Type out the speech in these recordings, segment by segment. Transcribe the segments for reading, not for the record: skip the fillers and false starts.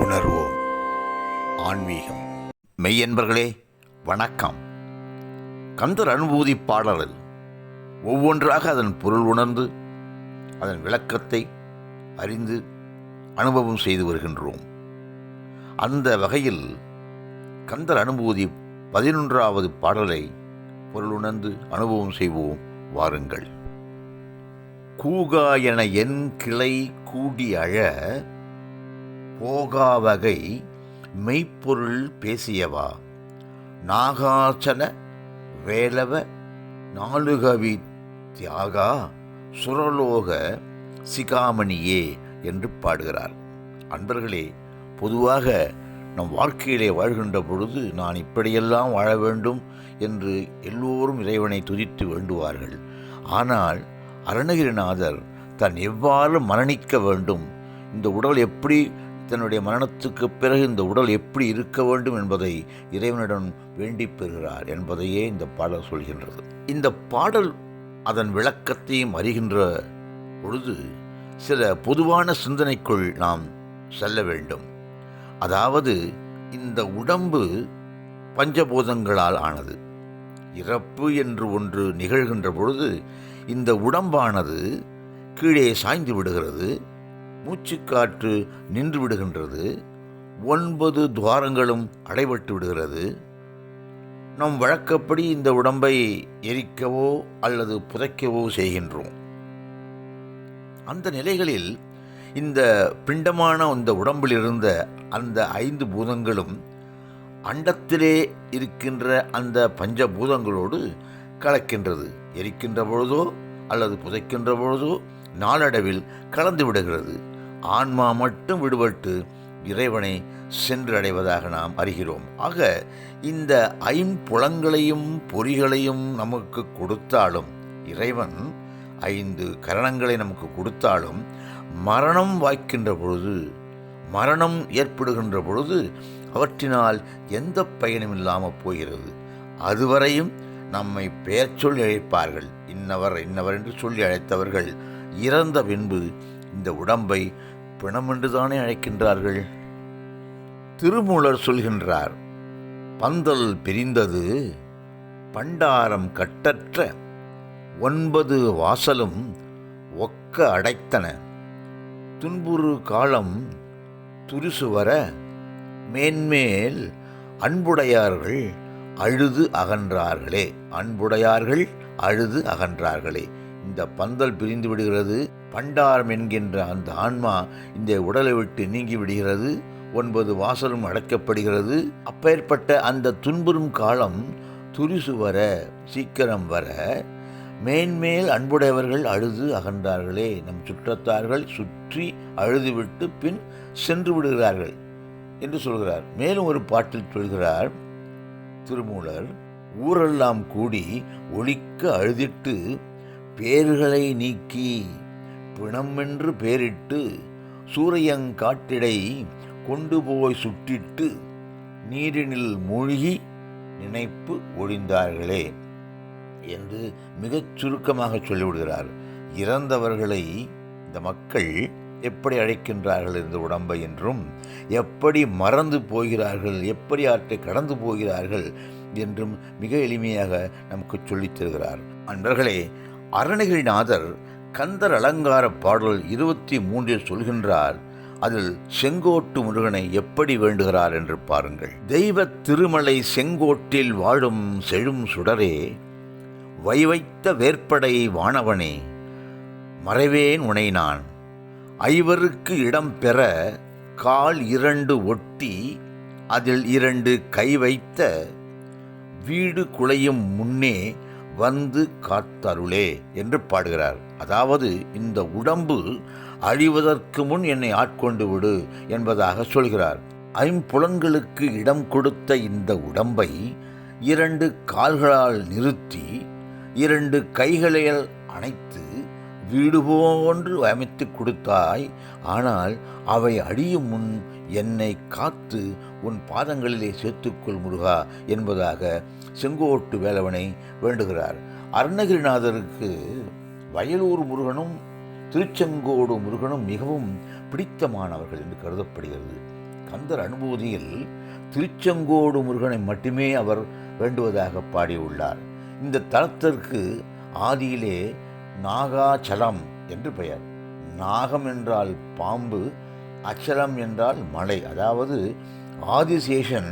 உணர்வோம் ஆன்மீகம். மெய்யன்பர்களே வணக்கம். கந்தர் அனுபூதி பாடலில் ஒவ்வொன்றாக அதன் பொருள் உணர்ந்து அதன் விளக்கத்தை அறிந்து அனுபவம் செய்து வருகின்றோம். அந்த வகையில் கந்தர் அனுபூதி 11வது பாடலை பொருள் உணர்ந்து அனுபவம் செய்வோம். வாருங்கள். கூகா என என் கிளை கூடி அழ போகாவகை மெய்ப்பொருள் பேசியவா நாகாச்சல வேலவ நாலுகவி தியாகா சுரலோக சிகாமணியே என்று பாடுகிறார். அன்பர்களே, பொதுவாக நம் வாழ்க்கையிலே வாழ்கின்ற பொழுது நான் இப்படியெல்லாம் வாழ வேண்டும் என்று எல்லோரும் இறைவனை துதித்து வேண்டுவார்கள். ஆனால் அருணகிரிநாதர் தான் எவ்வாறு மரணிக்க வேண்டும், இந்த உடல் எப்படி தன்னுடைய மரணத்துக்கு பிறகு இந்த உடல் எப்படி இருக்க வேண்டும் என்பதை இறைவனிடம் வேண்டி பெறுகிறார் என்பதையே இந்த பாடல் சொல்கின்றது. இந்த பாடல் அதன் விளக்கத்தையும் அறிகின்ற பொழுது சில பொதுவான சிந்தனைக்குள் நாம் செல்ல வேண்டும். அதாவது, இந்த உடம்பு பஞ்சபூதங்களால் ஆனது. இறப்பு என்று ஒன்று நிகழ்கின்ற பொழுது இந்த உடம்பானது கீழே சாய்ந்து விடுகிறது, மூச்சுக்காற்று நின்று விடுகின்றது, 9 துவாரங்களும் அடைபட்டு விடுகிறது. நம் வழக்கப்படி இந்த உடம்பை எரிக்கவோ அல்லது புதைக்கவோ செய்கின்றோம். அந்த நிலைகளில் இந்த பிண்டமான இந்த உடம்பில் இருந்த அந்த 5 பூதங்களும் அண்டத்திலே இருக்கின்ற அந்த பஞ்சபூதங்களோடு கலக்கின்றது. எரிக்கின்ற பொழுதோ அல்லது புதைக்கின்ற பொழுதோ நாளடைவில் கலந்து விடுகிறது. ஆன்மா மட்டும் விடுபட்டு இறைவனை சென்றடைவதாக நாம் அறிகிறோம். ஆக இந்த 5 புலங்களையும் பொறிகளையும் நமக்கு கொடுத்தாலும், இறைவன் 5 கரணங்களை நமக்கு கொடுத்தாலும், மரணம் வாய்க்கின்ற பொழுது, மரணம் ஏற்படுகின்ற பொழுது அவற்றினால் எந்த பயனும் இல்லாமல் போகிறது. அதுவரையும் நம்மை பெயர் சொல்லி அழைப்பார்கள். இன்னவர் இன்னவர் என்று சொல்லி அழைத்தவர்கள் இறந்த பின்பு இந்த உடம்பை பிணம் என்றுதானே அழைக்கின்றார்கள். திருமூலர் சொல்கின்றார், பந்தல் பிரிந்தது பண்டாரம் கட்டற்ற 9 வாசலும் ஒக்க அடைத்தன துன்புறு காலம் துரிசுவர மேன்மேல் அன்புடையார்கள் அழுது அகன்றார்களே. அன்புடையார்கள் அழுது அகன்றார்களே. இந்த பந்தல் பிரிந்து விடுகிறது, பண்டாரம் என்கின்ற அந்த ஆன்மா இந்த உடலை விட்டு நீங்கி விடுகிறது, 9 வாசலும் அடைக்கப்படுகிறது. அப்பேற்பட்ட அந்த துன்புறும் காலம் துரிசு வர, சீக்கிரம் வர, மேன்மேல் அன்புடையவர்கள் அழுது அகன்றார்களே. நம் சுற்றத்தார்கள் சுற்றி அழுதுவிட்டு பின் சென்று விடுகிறார்கள் என்று சொல்கிறார். மேலும் ஒரு பாட்டில் சொல்கிறார் திருமூலர், ஊரெல்லாம் கூடி ஒழிக்க அழுதிட்டு பேர்களை நீக்கி பிணம் என்று பேரிட்டு சூரியங்காட்டிடை கொண்டு போய் சுட்டிட்டு நீரினில் மூழ்கி நினைப்பு ஒழிந்தார்களே என்று மிகச் சுருக்கமாக சொல்லிவிடுகிறார். இறந்தவர்களை இந்த மக்கள் எப்படி அழைக்கின்றார்கள் இந்த உடம்பை என்றும், எப்படி மறந்து போகிறார்கள், எப்படி அவற்றை கடந்து போகிறார்கள் என்றும் மிக எளிமையாக நமக்கு சொல்லித் தருகிறார். அன்பர்களே, அருணகிரிநாதர் கந்தர் அலங்கார பாடல் 23 சொல்கின்றார். அதில் செங்கோட்டு முருகனை எப்படி வேண்டுகிறார் என்று பாருங்கள். தெய்வ திருமலை செங்கோட்டில் வாழும் செழும் சுடரே, வைவைத்த வேற்படை வானவனே, மறைவேன் உனை நான் ஐவருக்கு இடம் பெற கால் 2 ஒட்டி அதில் 2 கை வைத்த வீடு குலையும் முன்னே வந்து காத்தருளே என்று பாடுகிறார். அதாவது, இந்த உடம்பு அழிவதற்கு முன் என்னை ஆட்கொண்டு விடு என்பதாக சொல்கிறார். 5 புலன்களுக்கு இடம் கொடுத்த இந்த உடம்பை 2 கால்களால் நிறுத்தி 2 கைகளால் அணைத்து வீடு போன்று அமைத்து கொடுத்தாய். ஆனால் அவை அழியும் முன் என்னை காத்து உன் பாதங்களிலே சேர்த்துக்கொள் முருகா என்பதாக செங்கோட்டு வேலவனை வேண்டுகிறார். அருணகிரிநாதருக்கு வயலூர் முருகனும் திருச்செங்கோடு முருகனும் மிகவும் பிடித்தமானவர்கள் என்று கருதப்படுகிறது. கந்தர் அனுபூதியில் திருச்செங்கோடு முருகனை மட்டுமே அவர் வேண்டுவதாக பாடியுள்ளார். இந்த தலத்திற்கு ஆதியிலே நாகாச்சலம் என்று பெயர். நாகம் என்றால் பாம்பு, அச்சலம் என்றால் மலை. அதாவது ஆதிசேஷன்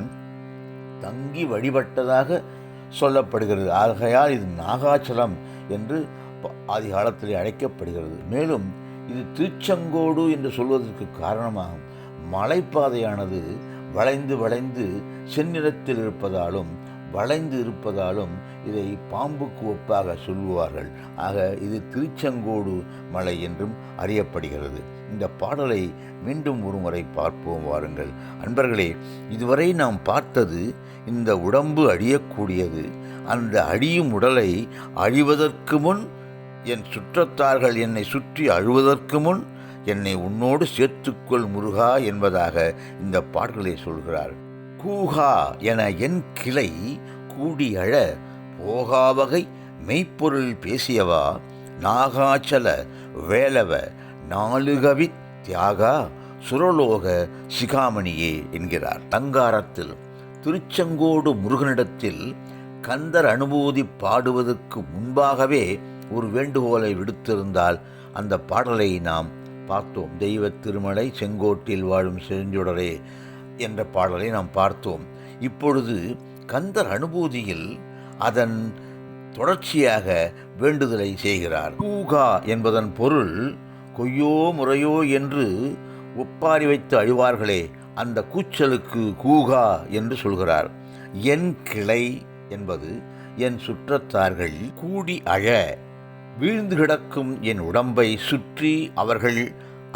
தங்கி வழிபட்டதாக சொல்லப்படுகிறது. ஆகையால் இது நாகாச்சலம் என்று ஆதி காலத்திலே அழைக்கப்படுகிறது. மேலும் இது திருச்செங்கோடு என்று சொல்வதற்கு காரணமாகும். மலைப்பாதையானது வளைந்து வளைந்து செந்நிறத்தில் இருப்பதாலும் வளைந்து இருப்பதாலும் இதை பாம்புக்கு ஒப்பாக சொல்லுவார்கள். ஆக இது திருச்செங்கோடு மலை என்றும் அறியப்படுகிறது. இந்த பாடலை மீண்டும் ஒருமுறை பார்ப்போம் வாருங்கள். அன்பர்களே, இதுவரை நாம் பார்த்தது இந்த உடம்பு அழியக்கூடியது. அந்த அழியும் உடலை அழிவதற்கு முன் என் சுற்றத்தார்கள் என்னை சுற்றி அழுவதற்கு முன் என்னை உன்னோடு சேர்த்துக்கொள் முருகா என்பதாக இந்த பாடலை சொல்கிறார். கூகா என என் கிளை கூடி அழ போகாவகை மெய்ப்பொருள் பேசியவா நாகாச்சல வேலவ நாலுகவி தியாகா சுரலோக சிகாமணியே என்கிறார். அலங்காரத்தில் திருச்செங்கோடு முருகனிடத்தில் கந்தர் அனுபூதி பாடுவதற்கு முன்பாகவே ஒரு வேண்டுகோளை விடுத்திருந்தால் அந்த பாடலை நாம் பார்த்தோம். தெய்வ திருமலை செங்கோட்டில் வாழும் செஞ்சுடரே என்ற பாடலை நாம் பார்த்தோம். இப்பொழுது கந்தர் அனுபூதியில் அதன் தொடர்ச்சியாக வேண்டுதலை செய்கிறார். கூகா என்பதன் பொருள் கொய்யோ முறையோ என்று ஒப்பாரி வைத்து அழுவார்களே, அந்த கூச்சலுக்கு கூகா என்று சொல்கிறார். என் கிளை என்பது என் சுற்றத்தார்கள் கூடி அழ வீழ்ந்து கிடக்கும் என் உடம்பை சுற்றி அவர்கள்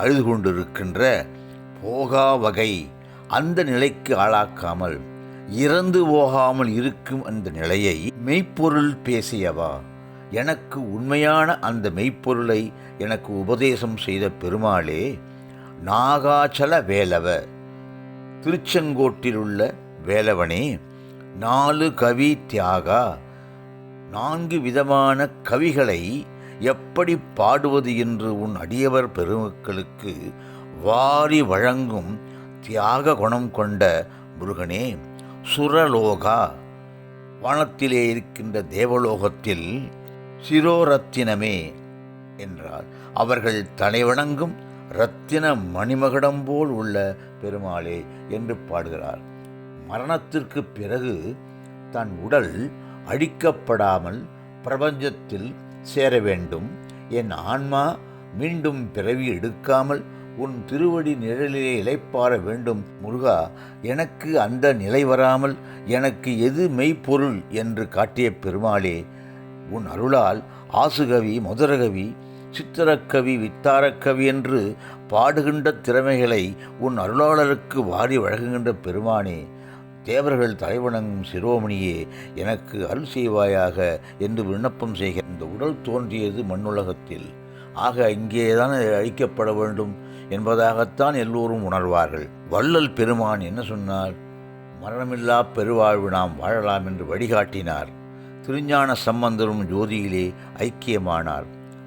அழுது கொண்டிருக்கின்ற போகா வகை அந்த நிலைக்கு ஆளாக்காமல் இறந்து போகாமல் இருக்கும் அந்த நிலையை மெய்ப்பொருள் பேசியவா, எனக்கு உண்மையான அந்த மெய்ப்பொருளை எனக்கு உபதேசம் செய்த பெருமாளே, நாகாச்சல வேலவ திருச்செங்கோட்டில் உள்ள வேலவனே, 4 கவி தியாகா 4 விதமான கவிகளை எப்படி பாடுவது என்று உன் அடியவர் பெருமக்களுக்கு வாரி வழங்கும் தியாக குணம் கொண்ட முருகனே, சுரலோகா வானத்திலே இருக்கின்ற தேவலோகத்தில் சிரோரத்தினமே என்றால் அவர்கள் தலைவணங்கும் இரத்தின மணிமகுடம் போல் உள்ள பெருமாளே என்று பாடுகிறார். மரணத்திற்கு பிறகு தன் உடல் அழிக்கப்படாமல் பிரபஞ்சத்தில் சேர வேண்டும், என் ஆன்மா மீண்டும் பிறவி எடுக்காமல் உன் திருவடி நிழலிலே இளைப்பாற வேண்டும் முருகா, எனக்கு அந்த நிலை வராமல் எனக்கு எது மெய்ப்பொருள் என்று காட்டிய பெருமாளே, உன் அருளால் ஆசுகவி மதுரகவி சித்திரக்கவி வித்தாரக்கவி என்று பாடுகின்ற திறமைகளை உன் அருளாளருக்கு வாரி வழங்குகின்ற பெருமானே, தேவர்கள் தலைவணங்கும் சிரோமணியே, எனக்கு அருள் செய்வாயாக என்று விண்ணப்பம் செய்க. இந்த உடல் தோன்றியது மண்ணுலகத்தில், ஆக இங்கேதான் அழிக்கப்பட வேண்டும் என்பதாகத்தான் எல்லோரும் உணர்வார்கள். வள்ளல் பெருமான் என்ன சொன்னார்? மரணமில்லா பெருவாழ்வு நாம் வாழலாம் என்று வழிகாட்டினார். திருஞான சம்பந்தரும் ஜோதியிலே ஐக்கியமானார்.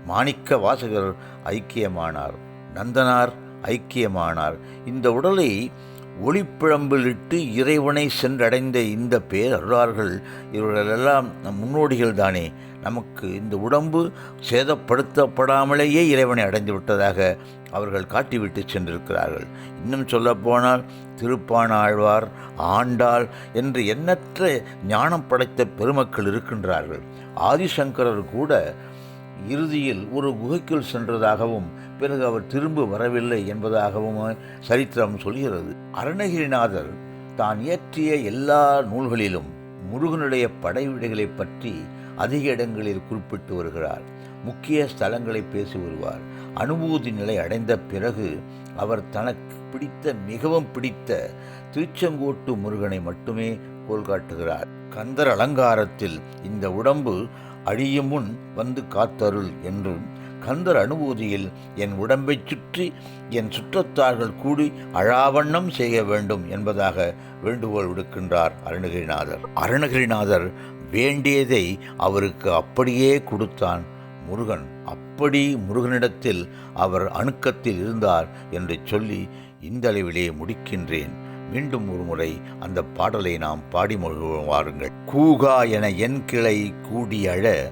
மாணிக்க வாசகர் ஐக்கியமானார். நந்தனார் ஐக்கியமானார். இந்த உடலை ஒளிப்பிழம்பிலிட்டு இறைவனை சென்றடைந்த இந்த பேரருளார்கள் இவர்களெல்லாம் நம் முன்னோடிகள் தானே. நமக்கு இந்த உடம்பு சேதப்படுத்தப்படாமலேயே இறைவனை அடைந்து விட்டதாக அவர்கள் காட்டிவிட்டு சென்றிருக்கிறார்கள். இன்னும் சொல்லப்போனால் திருப்பாணாழ்வார், ஆண்டாள் என்று எண்ணற்ற ஞானம் படைத்த பெருமக்கள் இருக்கின்றார்கள். ஆதிசங்கரர் கூட இறுதியில் ஒரு குகைக்குள் சென்றதாகவும் பிறகு அவர் திரும்ப வரவில்லை என்பதாகவும் சரித்திரம் சொல்கிறது. அருணகிரிநாதர் தான் இயற்றிய எல்லா நூல்களிலும் முருகனுடைய படைவீடுகளை பற்றி அதிக இடங்களில் குறிப்பிட்டு வருகிறார். முக்கிய ஸ்தலங்களை பேசி வருவார். அனுபூதி நிலை அடைந்த பிறகு அவர் தனக்கு பிடித்த மிகவும் பிடித்த திருச்செங்கோட்டு முருகனை மட்டுமே கோல் காட்டுகிறார். கந்தர் அலங்காரத்தில் இந்த உடம்பு அழியும் முன் வந்து காத்தருள் என்றும், கந்தர் அனுபூதியில் என் உடம்பைச் சுற்றி என் சுற்றத்தார்கள் கூடி அழாவண்ணம் செய்ய வேண்டும் என்பதாக வேண்டுகோள் விடுக்கின்றார் அருணகிரிநாதர். அருணகிரிநாதர் வேண்டியதை அவருக்கு அப்படியே கொடுத்தான் முருகன். அப்படி முருகனிடத்தில் அவர் அணுக்கத்தில் இருந்தார் என்று சொல்லி இந்த அளவிலே முடிக்கின்றேன். மீண்டும் ஒரு முறை அந்த பாடலை நாம் பாடி மகிழ்வாருங்கள். கூகா என என் கிளை கூடியழ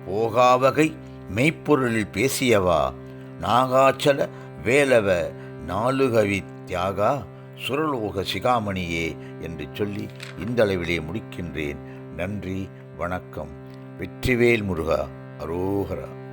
போகாவகை மெய்ப்பொருளில் பேசியவா நாகாச்சல வேலவ நாலுகவி தியாகா சுரலோக சிகாமணியே என்று சொல்லி இந்த அளவிலே முடிக்கின்றேன். நன்றி, வணக்கம். வெற்றிவேல் முருகா. அரோகரா.